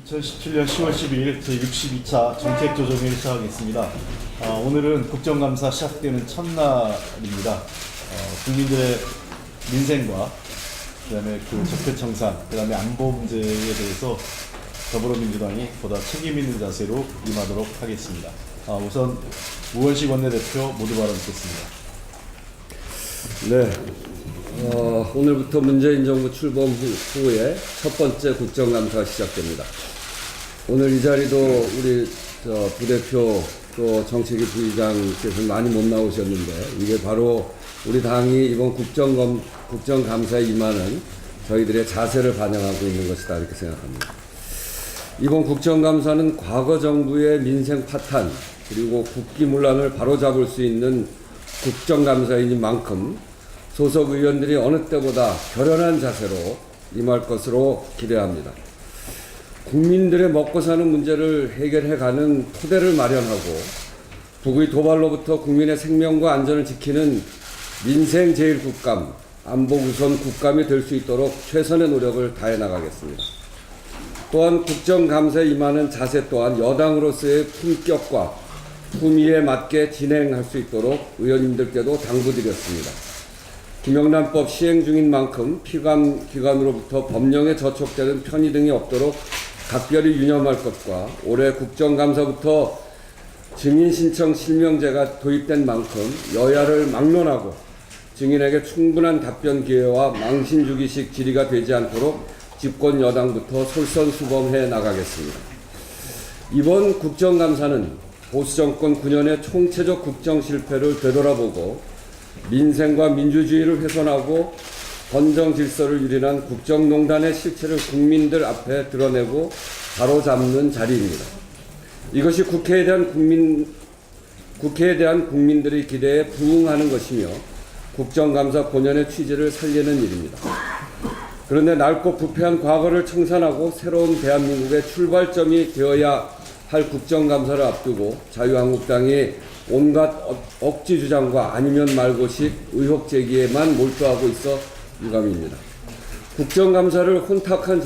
2017년 10월 12일 제62차 정책조정회를 시작하겠습니다. 오늘은 국정감사 시작되는 첫날입니다. 국민들의 민생과 그다음에 그 적폐청산, 그다음에 안보 문제에 대해서 더불어민주당이 보다 책임 있는 자세로 임하도록 하겠습니다. 우선 우원식 원내대표 모두 발언 듣겠습니다. 네, 오늘부터 문재인 정부 출범 후에 첫 번째 국정감사가 시작됩니다. 오늘 이 자리도 우리 부대표 또 정책위 부의장께서 많이 못 나오셨는데, 이게 바로 우리 당이 이번 국정감사에 임하는 저희들의 자세를 반영하고 있는 것이다, 이렇게 생각합니다. 이번 국정감사는 과거 정부의 민생 파탄 그리고 국기문란을 바로잡을 수 있는 국정감사인 만큼 소속 의원들이 어느 때보다 결연한 자세로 임할 것으로 기대합니다. 국민들의 먹고 사는 문제를 해결해가는 토대를 마련하고 북의 도발로부터 국민의 생명과 안전을 지키는 민생 제1국감, 안보 우선 국감이 될 수 있도록 최선의 노력을 다해 나가겠습니다. 또한 국정감사에 임하는 자세 또한 여당으로서의 품격과 품위에 맞게 진행할 수 있도록 의원님들께도 당부드렸습니다. 김영란법 시행 중인 만큼 피감기관으로부터 법령에 저촉되는 편의 등이 없도록 각별히 유념할 것과, 올해 국정감사부터 증인신청 실명제가 도입된 만큼 여야를 막론하고 증인에게 충분한 답변 기회와 망신주기식 질의가 되지 않도록 집권 여당부터 솔선수범해 나가겠습니다. 이번 국정감사는 보수정권 9년의 총체적 국정 실패를 되돌아보고 민생과 민주주의를 훼손하고 헌정 질서를 유린한 국정농단의 실체를 국민들 앞에 드러내고 바로잡는 자리입니다. 이것이 국회에 대한 국민들의 기대에 부응하는 것이며 국정감사 본연의 취지를 살리는 일입니다. 그런데 넓고 부패한 과거를 청산하고 새로운 대한민국의 출발점이 되어야 할 국정감사를 앞두고 자유한국당이 온갖 억지 주장과 아니면 말고식 의혹 제기에만 몰두하고 있어 유감입니다. 국정감사를 혼탁한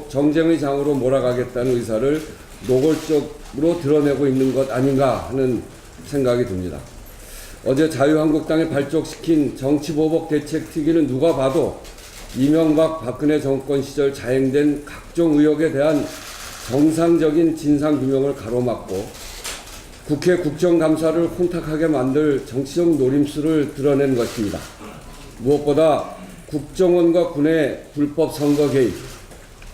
정쟁의 장으로 몰아가겠다는 의사를 노골적으로 드러내고 있는 것 아닌가 하는 생각이 듭니다. 어제 자유한국당이 발족시킨 정치보복 대책특위는 누가 봐도 이명박 박근혜 정권 시절 자행된 각종 의혹에 대한 정상적인 진상규명을 가로막고 국회 국정감사를 혼탁하게 만들 정치적 노림수를 드러낸 것입니다. 무엇보다 국정원과 군의 불법 선거 개입,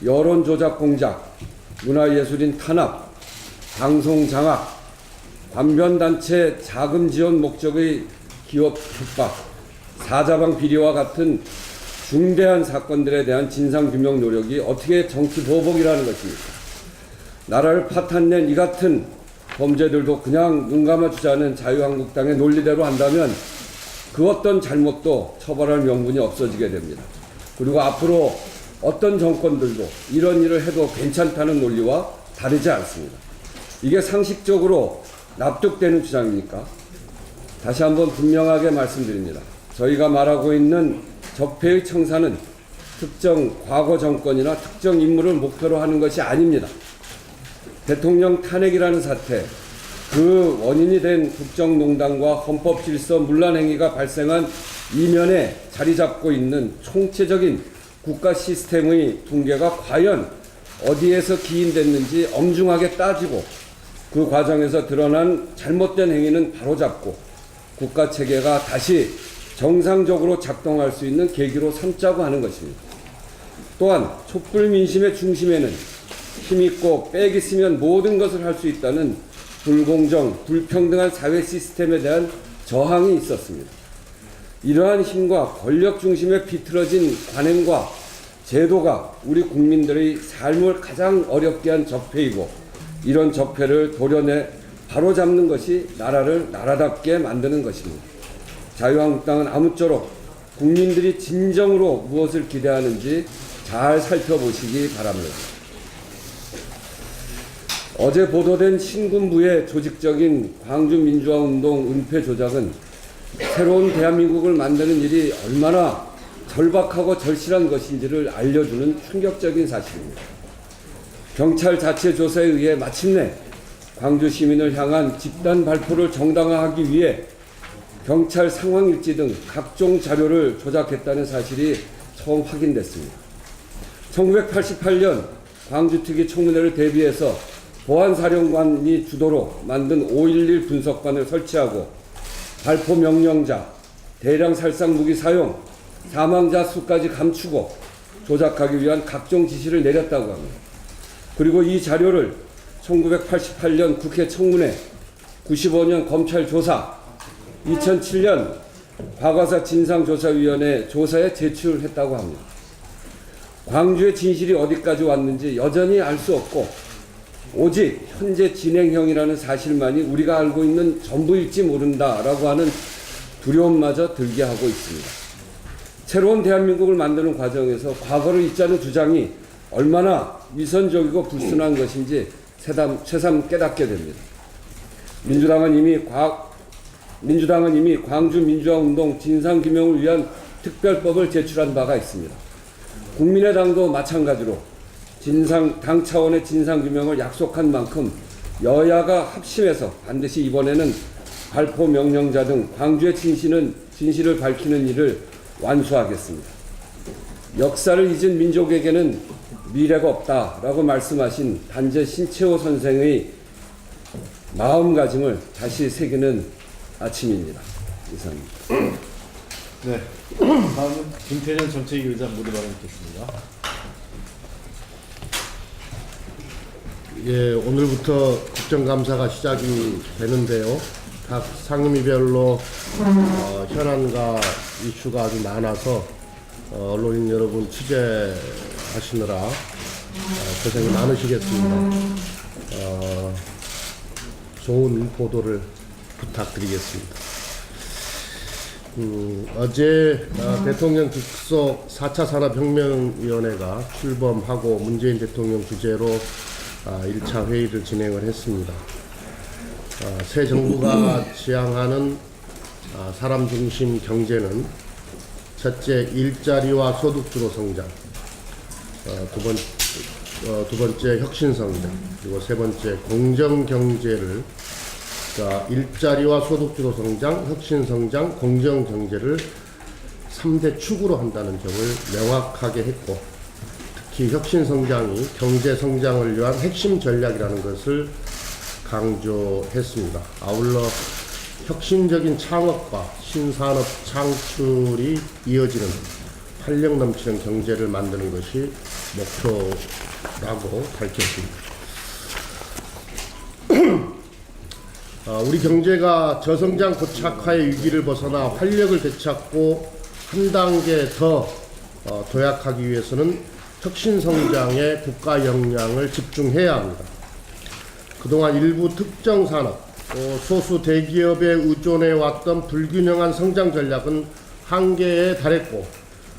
여론조작 공작, 문화예술인 탄압, 방송 장악, 관변단체 자금 지원 목적의 기업 협박, 사자방 비리와 같은 중대한 사건들에 대한 진상규명 노력이 어떻게 정치보복이라는 것입니까? 나라를 파탄낸 이 같은 범죄들도 그냥 눈 감아주자는 자유한국당의 논리대로 한다면 그 어떤 잘못도 처벌할 명분이 없어지게 됩니다. 그리고 앞으로 어떤 정권들도 이런 일을 해도 괜찮다는 논리와 다르지 않습니다. 이게 상식적으로 납득되는 주장입니까? 다시 한번 분명하게 말씀드립니다. 저희가 말하고 있는 적폐의 청산은 특정 과거 정권이나 특정 인물을 목표로 하는 것이 아닙니다. 대통령 탄핵이라는 사태, 그 원인이 된 국정농단과 헌법질서 문란 행위가 발생한 이면에 자리 잡고 있는 총체적인 국가 시스템의 붕괴가 과연 어디에서 기인됐는지 엄중하게 따지고 그 과정에서 드러난 잘못된 행위는 바로잡고 국가 체계가 다시 정상적으로 작동할 수 있는 계기로 삼자고 하는 것입니다. 또한 촛불 민심의 중심에는 힘있고 빽 있으면 모든 것을 할 수 있다는 불공정, 불평등한 사회 시스템에 대한 저항이 있었습니다. 이러한 힘과 권력 중심에 비틀어진 관행과 제도가 우리 국민들의 삶을 가장 어렵게 한 적폐이고, 이런 적폐를 도려내 바로잡는 것이 나라를 나라답게 만드는 것입니다. 자유한국당은 아무쪼록 국민들이 진정으로 무엇을 기대하는지 잘 살펴보시기 바랍니다. 어제 보도된 신군부의 조직적인 광주민주화운동 은폐 조작은 새로운 대한민국을 만드는 일이 얼마나 절박하고 절실한 것인지를 알려주는 충격적인 사실입니다. 경찰 자체 조사에 의해 마침내 광주 시민을 향한 집단 발포를 정당화하기 위해 경찰 상황일지 등 각종 자료를 조작했다는 사실이 처음 확인됐습니다. 1988년 광주특위 청문회를 대비해서 보안사령관이 주도로 만든 5.11 분석관을 설치하고 발포 명령자, 대량 살상 무기 사용, 사망자 수까지 감추고 조작하기 위한 각종 지시를 내렸다고 합니다. 그리고 이 자료를 1988년 국회 청문회, 95년 검찰 조사, 2007년 과거사 진상조사위원회 조사에 제출했다고 합니다. 광주의 진실이 어디까지 왔는지 여전히 알 수 없고 오직 현재 진행형이라는 사실만이 우리가 알고 있는 전부일지 모른다라고 하는 두려움마저 들게 하고 있습니다. 새로운 대한민국을 만드는 과정에서 과거를 잊자는 주장이 얼마나 위선적이고 불순한 것인지 새삼 깨닫게 됩니다. 민주당은 이미 광주 민주화운동 진상규명을 위한 특별법을 제출한 바가 있습니다. 국민의당도 마찬가지로 당 차원의 진상규명을 약속한 만큼 여야가 합심해서 반드시 이번에는 발포 명령자 등 광주의 진실을 밝히는 일을 완수하겠습니다. 역사를 잊은 민족에게는 미래가 없다라고 말씀하신 단재 신채호 선생의 마음가짐을 다시 새기는 아침입니다. 이상입니다. 네. 다음은 김태년 정책위 의장 모두 발언 듣겠습니다. 예, 오늘부터 국정감사가 시작이 되는데요. 각 상임위별로 현안과 이슈가 아주 많아서 언론인 여러분 취재하시느라 고생이 많으시겠습니다. 좋은 보도를 부탁드리겠습니다. 어제 대통령 직속 4차 산업혁명위원회가 출범하고 문재인 대통령 주재로 1차 회의를 진행을 했습니다. 새 정부가 지향하는 사람 중심 경제는 첫째, 일자리와 소득 주도 성장, 두 번째, 혁신 성장, 그리고 세 번째, 공정 경제를 일자리와 소득 주도 성장, 혁신 성장, 공정 경제를 3대 축으로 한다는 점을 명확하게 했고, 특히 혁신 성장이 경제 성장을 위한 핵심 전략이라는 것을 강조했습니다. 아울러 혁신적인 창업과 신산업 창출이 이어지는 활력 넘치는 경제를 만드는 것이 목표라고 밝혔습니다. 우리 경제가 저성장 고착화의 위기를 벗어나 활력을 되찾고 한 단계 더 도약하기 위해서는 혁신 성장에 국가 역량을 집중해야 합니다. 그동안 일부 특정 산업, 소수 대기업에 의존해왔던 불균형한 성장 전략은 한계에 달했고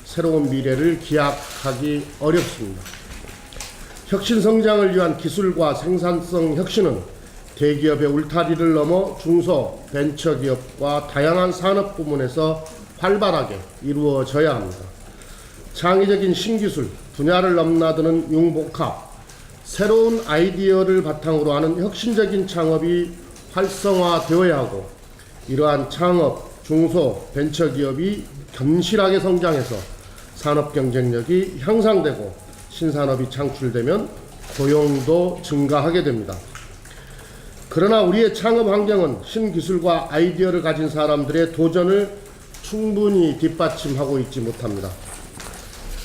새로운 미래를 기약하기 어렵습니다. 혁신 성장을 위한 기술과 생산성 혁신은 대기업의 울타리를 넘어 중소, 벤처기업과 다양한 산업 부문에서 활발하게 이루어져야 합니다. 창의적인 신기술, 분야를 넘나드는 융복합, 새로운 아이디어를 바탕으로 하는 혁신적인 창업이 활성화되어야 하고 이러한 창업, 중소, 벤처기업이 견실하게 성장해서 산업 경쟁력이 향상되고 신산업이 창출되면 고용도 증가하게 됩니다. 그러나 우리의 창업 환경은 신기술과 아이디어를 가진 사람들의 도전을 충분히 뒷받침하고 있지 못합니다.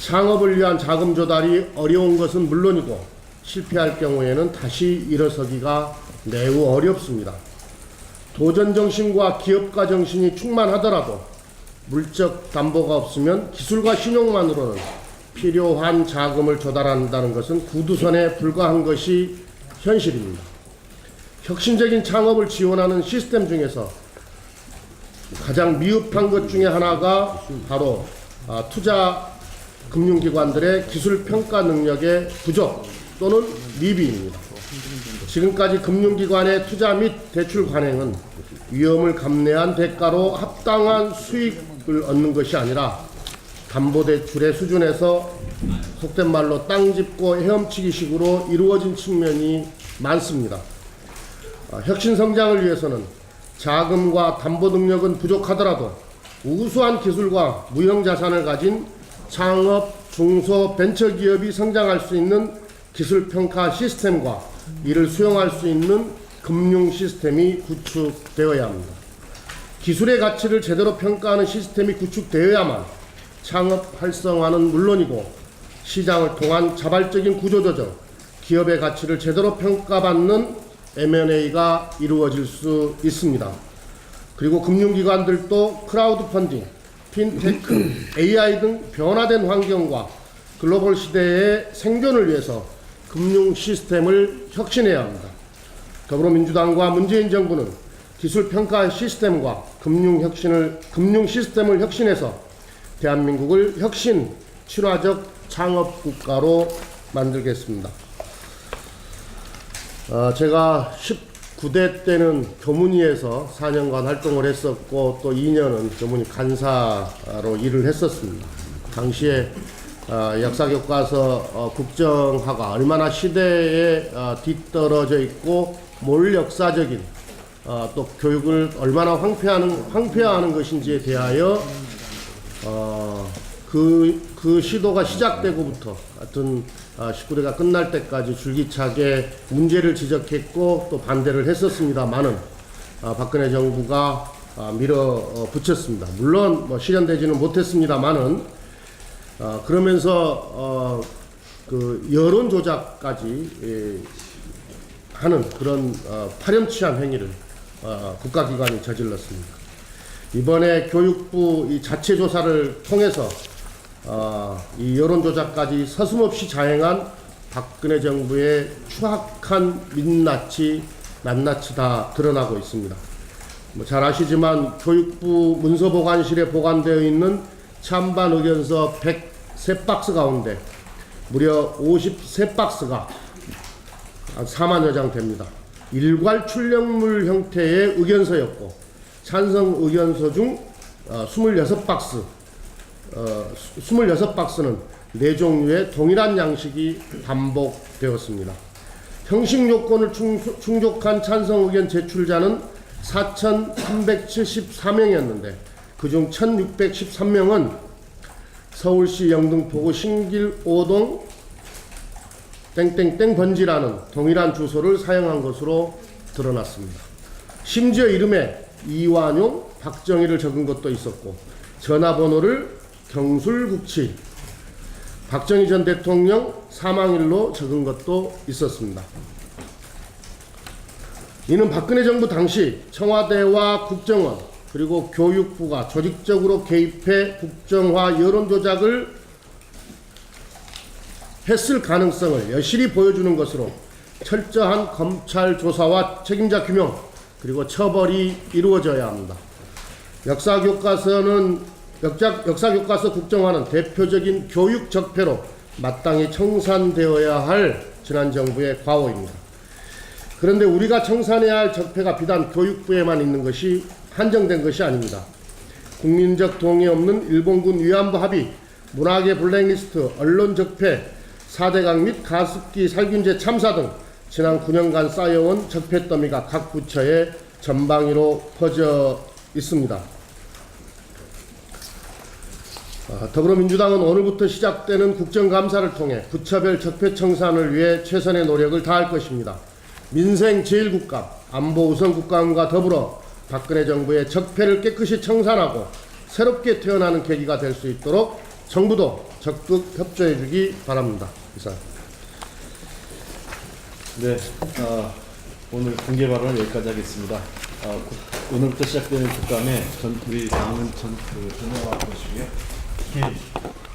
창업을 위한 자금 조달이 어려운 것은 물론이고 실패할 경우에는 다시 일어서기가 매우 어렵습니다. 도전 정신과 기업가 정신이 충만하더라도 물적 담보가 없으면 기술과 신용만으로는 필요한 자금을 조달한다는 것은 구두선에 불과한 것이 현실입니다. 혁신적인 창업을 지원하는 시스템 중에서 가장 미흡한 것 중에 하나가 바로 투자 금융기관들의 기술 평가 능력의 부족 또는 미비입니다. 지금까지 금융기관의 투자 및 대출 관행은 위험을 감내한 대가로 합당한 수익을 얻는 것이 아니라 담보대출의 수준에서 속된 말로 땅 짚고 헤엄치기 식으로 이루어진 측면이 많습니다. 혁신성장을 위해서는 자금과 담보 능력은 부족하더라도 우수한 기술과 무형자산을 가진 창업, 중소, 벤처기업이 성장할 수 있는 기술평가 시스템과 이를 수용할 수 있는 금융 시스템이 구축되어야 합니다. 기술의 가치를 제대로 평가하는 시스템이 구축되어야만 창업 활성화는 물론이고 시장을 통한 자발적인 구조조정, 기업의 가치를 제대로 평가받는 M&A가 이루어질 수 있습니다. 그리고 금융기관들도 크라우드 펀딩, 핀테크, AI 등 변화된 환경과 글로벌 시대의 생존을 위해서 금융 시스템을 혁신해야 합니다. 더불어민주당과 문재인 정부는 기술평가 시스템과 금융 시스템을 혁신해서 대한민국을 혁신 친화적 창업 국가로 만들겠습니다. 제가 19대 때는 교문위에서 4년간 활동을 했었고 또 2년은 교문위 간사로 일을 했었습니다. 당시에 역사교과서 국정화가 얼마나 시대에 뒤떨어져 있고 몰역사적인 또 교육을 얼마나 황폐화하는 것인지에 대하여 그 시도가 시작되고부터 하여튼 19대가 끝날 때까지 줄기차게 문제를 지적했고 또 반대를 했었습니다만은 박근혜 정부가 밀어붙였습니다. 물론 뭐 실현되지는 못했습니다만은 그러면서 그 여론 조작까지 하는 그런 파렴치한 행위를 국가기관이 저질렀습니다. 이번에 교육부 이 자체 조사를 통해서 이 여론 조작까지 서슴없이 자행한 박근혜 정부의 추악한 민낯이 낱낱이 다 드러나고 있습니다. 잘 아시지만 교육부 문서보관실에 보관되어 있는 찬반 의견서 103박스 가운데 무려 53박스가 4만여 장 됩니다. 일괄 출력물 형태의 의견서였고 찬성 의견서 중 26박스는 4종류의 동일한 양식이 반복되었습니다. 형식 요건을 충족한 찬성 의견 제출자는 4,374명이었는데 그중 1,613명은 서울시 영등포구 신길 5동 땡땡땡 번지라는 동일한 주소를 사용한 것으로 드러났습니다. 심지어 이름에 이완용, 박정희를 적은 것도 있었고 전화번호를 경술국치, 박정희 전 대통령 사망일로 적은 것도 있었습니다. 이는 박근혜 정부 당시 청와대와 국정원 그리고 교육부가 조직적으로 개입해 국정화 여론 조작을 했을 가능성을 여실히 보여주는 것으로 철저한 검찰 조사와 책임자 규명 그리고 처벌이 이루어져야 합니다. 역사교과서 국정화는 대표적인 교육 적폐로 마땅히 청산되어야 할 지난 정부의 과오입니다. 그런데 우리가 청산해야 할 적폐가 비단 교육부에만 있는 것이 한정된 것이 아닙니다. 국민적 동의 없는 일본군 위안부 합의, 문학의 블랙리스트, 언론 적폐, 4대강 및 가습기 살균제 참사 등 지난 9년간 쌓여온 적폐 더미가 각 부처에 전방위로 퍼져 있습니다. 더불어민주당은 오늘부터 시작되는 국정감사를 통해 부처별 적폐 청산을 위해 최선의 노력을 다할 것입니다. 민생 제1국감, 안보 우선 국감과 더불어 박근혜 정부의 적폐를 깨끗이 청산하고 새롭게 태어나는 계기가 될 수 있도록 정부도 적극 협조해 주기 바랍니다. 이상. 네, 오늘 공개 발언을 여기까지 하겠습니다. 오늘부터 시작되는 국감에 우리 당은 전화와 보시고요.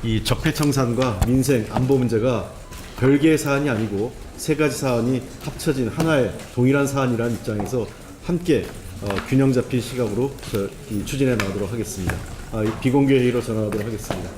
이 적폐 청산과 민생 안보 문제가 별개의 사안이 아니고 세 가지 사안이 합쳐진 하나의 동일한 사안이라는 입장에서 함께 균형 잡힌 시각으로 추진해 나가도록 하겠습니다. 비공개 회의로 전환하도록 하겠습니다.